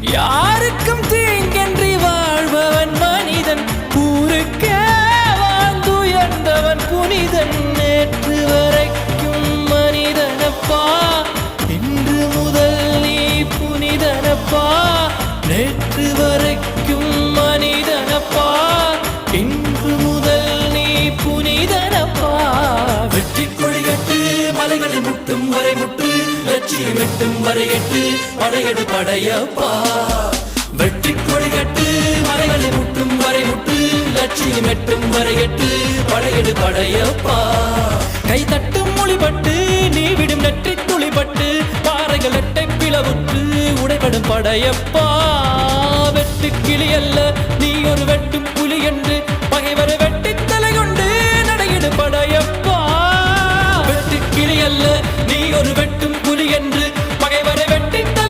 யாருக்கும் தீங்கன்றி வாழ்பவன் மனிதன், ஊருக்கே வாழ்ந்துயர்ந்தவன் புனிதன். நேற்று வரைக்கும் மனிதனப்பா, இன்று முதல் நீ புனிதனப்பா. நேற்று வரைக்கும் மனிதனப்பா, இன்று முதல் நீ புனிதனப்பா. வெற்றி கொடிகட்டு மலைகளை முட்டும் வரை முட்டு, லட்சியம் எட்டும் வரை எட்டு, படையெடு படையப்பா. வெற்றி கொடிகட்டு மலைகளை முட்டும் வரை முட்டு, லட்சியம் எட்டும் வரை எட்டு, படையெடு படையப்பா. கை தட்டும் மொழிபட்டு நீ விடும் நெற்றி துளிபட்டு, பாறைகள் எட்டை பிளவுற்று உடைபடும் படையப்பா. வெட்டு கிளி அல்ல நீ ஒரு வெட்டும் புலி என்று, பகைவரை வெட்டி தலை கொண்டு நடையிடு படையப்பா. வெட்டு கிளி அல்ல நீ ஒரு வெட்டும் புலி என்று,